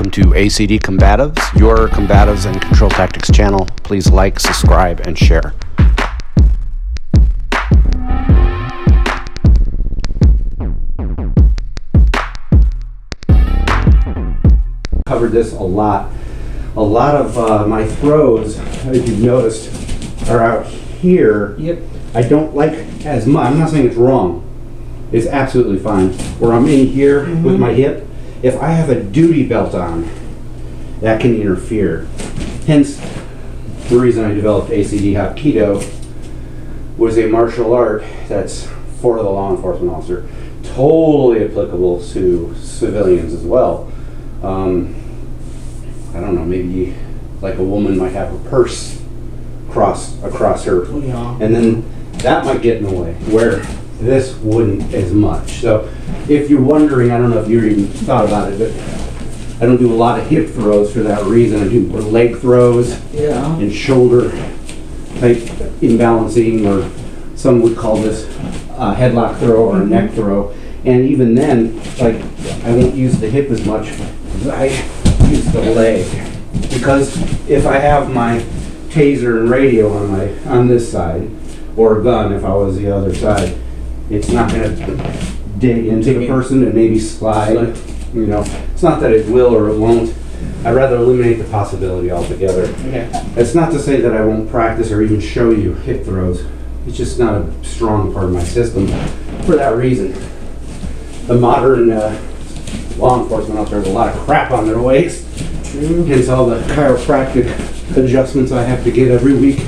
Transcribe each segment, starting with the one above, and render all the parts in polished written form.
Welcome to ACD Combatives, your combatives and control tactics channel. Please like, subscribe, and share. Covered this a lot. A lot of my throws, as you've noticed, are out here. Yep. I don't like as much. I'm not saying it's wrong. It's absolutely fine. Where I'm in here with my hip, if I have a duty belt on, that can interfere. Hence, the reason I developed ACD Hapkido was a martial art that's for the law enforcement officer. Totally applicable to civilians as well. I don't know, maybe like a woman might have a purse across her, and then that might get in the way, where this wouldn't as much. So if you're wondering, I don't know if you even thought about it, but I don't do a lot of hip throws for that reason. I do more leg throws and shoulder type imbalancing, or some would call this a headlock throw or a neck throw. And even then, like, I won't use the hip as much as I use the leg, because if I have my taser and radio on this side, or a gun if I was the other side, it's not going to dig into the person and maybe slide. You know, it's not that it will or it won't. I'd rather eliminate the possibility altogether. Okay. It's not to say that I won't practice or even show you hip throws. It's just not a strong part of my system for that reason. The modern law enforcement out there has a lot of crap on their waist. Hence all the chiropractic adjustments I have to get every week.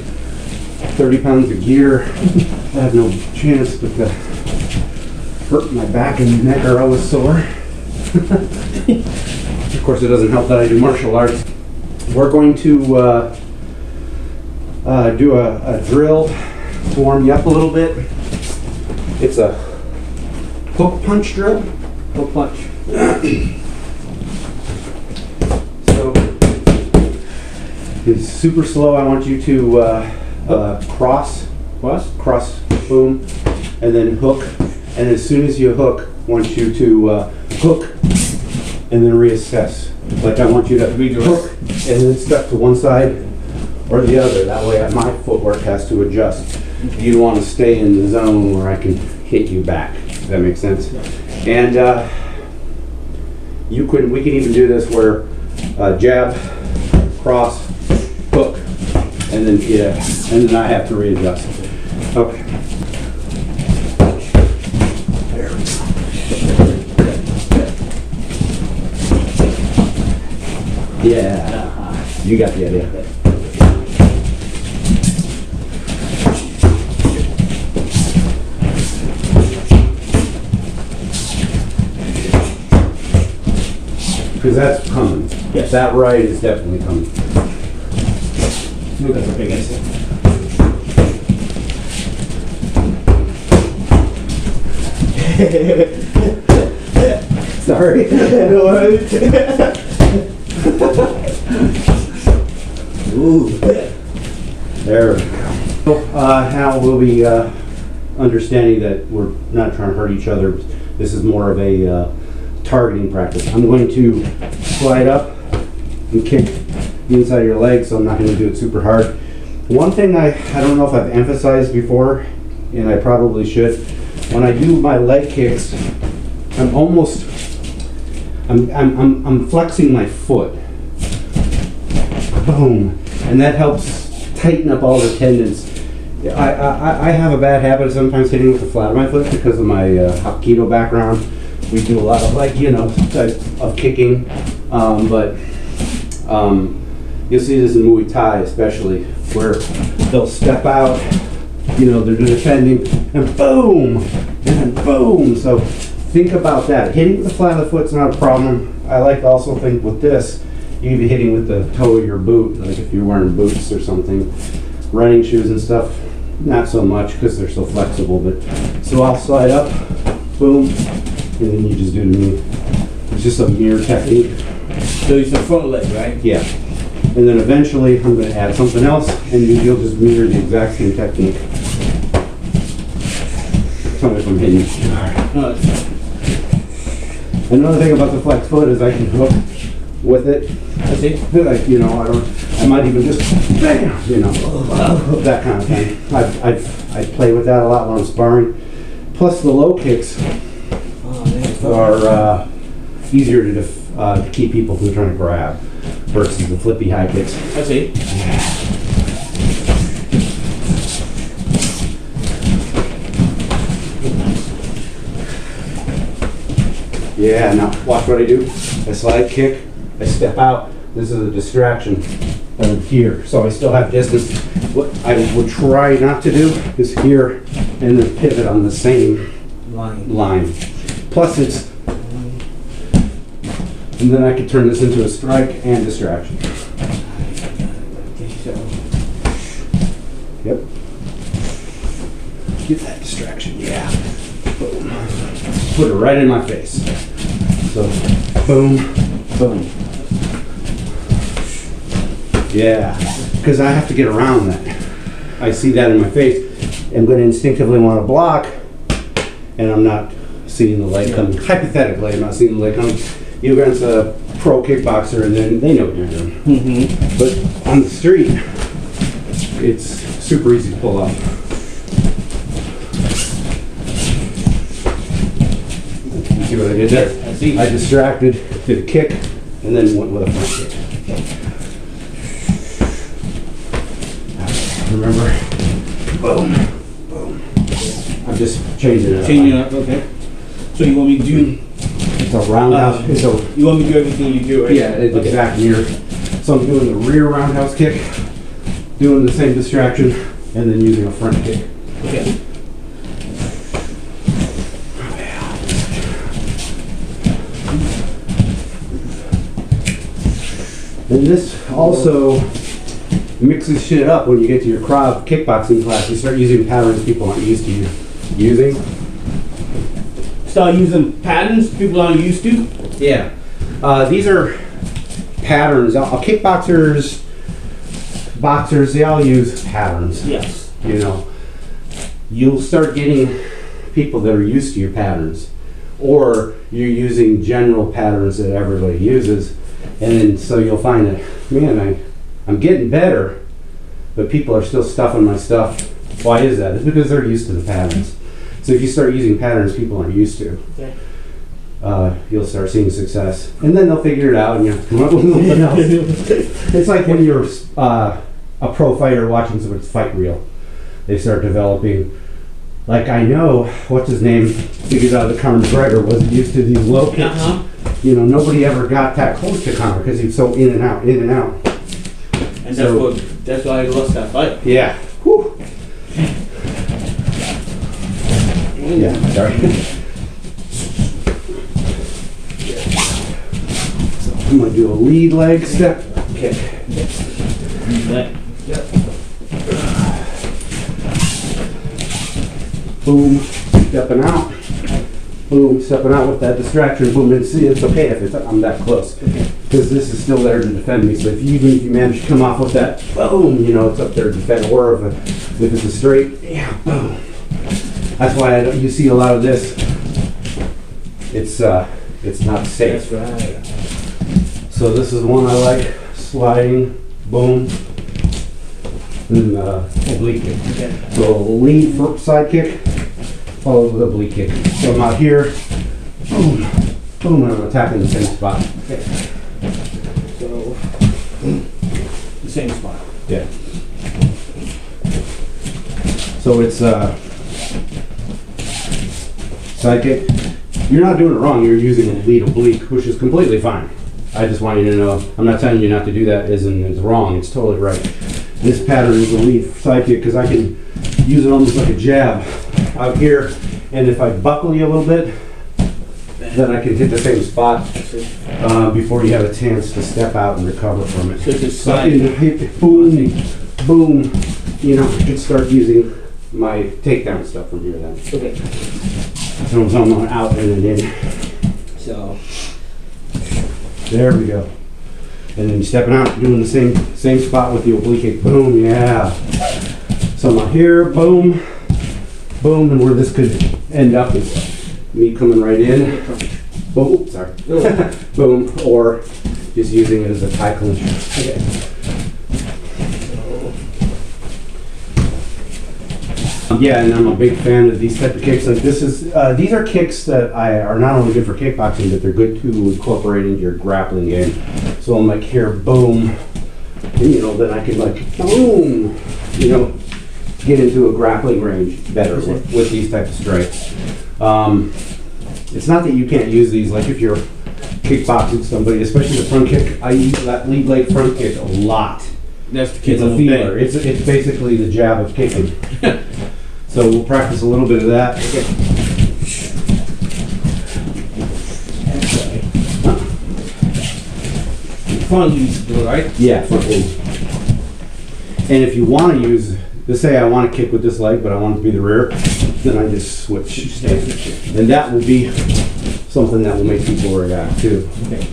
30 pounds of gear. I have no chance but to hurt my back and neck are always sore. Of course, it doesn't help that I do martial arts. We're going to do a drill to warm you up a little bit. It's a hook punch drill. Hook punch. So it's super slow. I want you to cross, boom, and then hook. And as soon as you hook, I want you to hook and then reassess. Like, I want you to hook and then step to one side or the other. That way my footwork has to adjust. You want to stay in the zone where I can hit you back. Does that make sense? And we can even do this where jab, cross, hook, and then I have to readjust. Okay. There we go. Yeah. You got the idea. Because that's coming. Yes. That right is definitely coming. That's a big answer. Sorry. Ooh. There we go. Now we'll be understanding that we're not trying to hurt each other. This is more of a targeting practice. I'm going to slide up and kick the inside of your leg, so I'm not going to do it super hard. One thing I don't know if I've emphasized before, and I probably should, when I do my leg kicks, I'm flexing my foot. Boom. And that helps tighten up all the tendons. I have a bad habit of sometimes hitting with the flat of my foot because of my Hapkido background. We do a lot of, type of kicking, but you'll see this in Muay Thai especially, where they'll step out, they're defending, and boom, and then boom. So think about that. Hitting with the flat of the foot's not a problem. I like to also think with this, you can be hitting with the toe of your boot, like if you're wearing boots or something, running shoes and stuff, not so much because they're so flexible. But so I'll slide up, boom, and then you just do to me. It's just a mirror technique. So it's a front leg, right? Yeah. And then eventually I'm going to add something else, and you'll just mirror the exact same technique. Tell me if I'm hitting you. No, Another thing about the flex foot is I can hook with it. I see. Like, you know, I might even just bam, you know, that kind of thing. I play with that a lot when I'm sparring. Plus the low kicks are easier to keep people from trying to grab versus the flippy high kicks. I see. Yeah, now watch what I do. I slide kick, I step out. This is a distraction here, so I still have distance. What I would try not to do is here and then pivot on the same line. Plus it's, and then I could turn this into a strike and distraction. Yep. Get that distraction, yeah. Boom. Put it right in my face. So, boom, boom. Yeah, because I have to get around that. I see that in my face. I'm going to instinctively want to block, and I'm not seeing the leg coming. Hypothetically, I'm not seeing the leg coming. You're against a pro kickboxer, and then they know what you're doing. Mm-hmm. But on the street, it's super easy to pull off. You see what I did there? I see. I distracted, did a kick, and then went with a front kick. Remember? Boom, boom. I'm just changing it up. Changing it up, okay. So you want me to do, It's a roundhouse. you want me to do everything you do, right? Yeah, it's okay. exactly. So I'm doing the rear roundhouse kick, doing the same distraction, and then using a front kick. Okay. And this also mixes shit up when you get to your crowd kickboxing class. You start using patterns people aren't used to using. Start using patterns people aren't used to? Yeah. These are patterns. Kickboxers, boxers, they all use patterns. Yes. You know, you'll start getting people that are used to your patterns, or you're using general patterns that everybody uses, and then so you'll find that, man, I'm getting better, but people are still stuffing my stuff. Why is that? It's because they're used to the patterns. So if you start using patterns people aren't used to, Okay. you'll start seeing success, and then they'll figure it out, and you have to come up with something else. It's like when you're a pro fighter watching somebody's fight reel. They start developing, like I know, what's his name, figures out that Conor McGregor wasn't used to these low kicks. Uh-huh. You know, nobody ever got that close to Conor because he's so in and out, in and out. And So- that's why I lost that fight. Yeah. Whew. Yeah, sorry. So I'm gonna do a lead leg step kick. That- Boom, stepping out. Boom, stepping out with that distraction. Boom, and see, it's okay if I'm that close. Because this is still there to defend me. So even if you manage to come off with that, boom, you know, it's up there to defend. Or if it's a straight, yeah, boom. That's why you see a lot of this. It's not safe. That's right. So this is one I like, sliding, boom, and oblique kick. Okay. So lead for side kick, followed with oblique kick. So I'm out here, boom, boom, and I'm attacking the same spot. Okay. So, the same spot. Yeah. So it's side kick. You're not doing it wrong. You're using a lead oblique, which is completely fine. I just want you to know, I'm not telling you not to do that isn't wrong. It's totally right. This pattern is a lead side kick because I can use it almost like a jab out here, and if I buckle you a little bit, then I can hit the same spot before you have a chance to step out and recover from it. So it's a So I side. can hit, boom, boom. You know, I can start using my takedown stuff from here then. Okay. So I'm going out and then in. So, There we go. And then stepping out, doing the same spot with the oblique kick. Boom, yeah. So I'm out here, boom, boom, and where this could end up is me coming right in. Boom, sorry. Boom, or just using it as a tie clincher. Okay. Yeah, and I'm a big fan of these type of kicks. Like this is, these are kicks that are not only good for kickboxing, but they're good to incorporate into your grappling game. So I'm like here, boom, and you know, then I can like, boom, you know, get into a grappling range better with these type of strikes. It's not that you can't use these, like if you're kickboxing somebody, especially the front kick, I use that lead leg front kick a lot. That's to keep It's a them feeler. It's basically the jab of kicking. So we'll practice a little bit of that. Front leads, right? Yeah, front lead. And if you want to use, let's say I want to kick with this leg, but I want it to be the rear, then I just switch. And that will be something that will make people react too. Okay.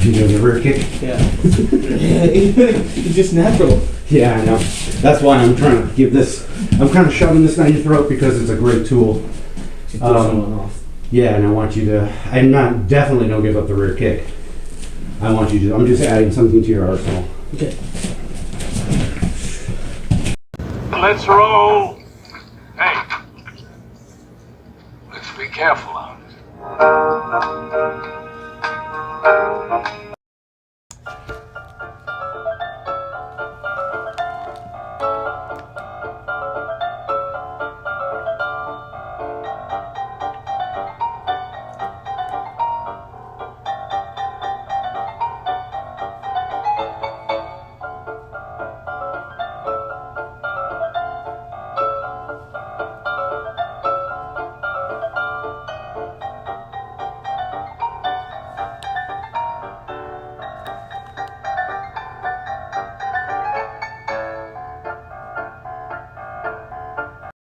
You doing the rear kick? Yeah. It's just natural. Yeah, I know. That's why I'm trying to give this, I'm kind of shoving this down your throat because it's a great tool. To pull someone off. Yeah, and I want you to, definitely don't give up the rear kick. I want you to, I'm just adding something to your arsenal. Okay. Let's roll. Hey, let's be careful out.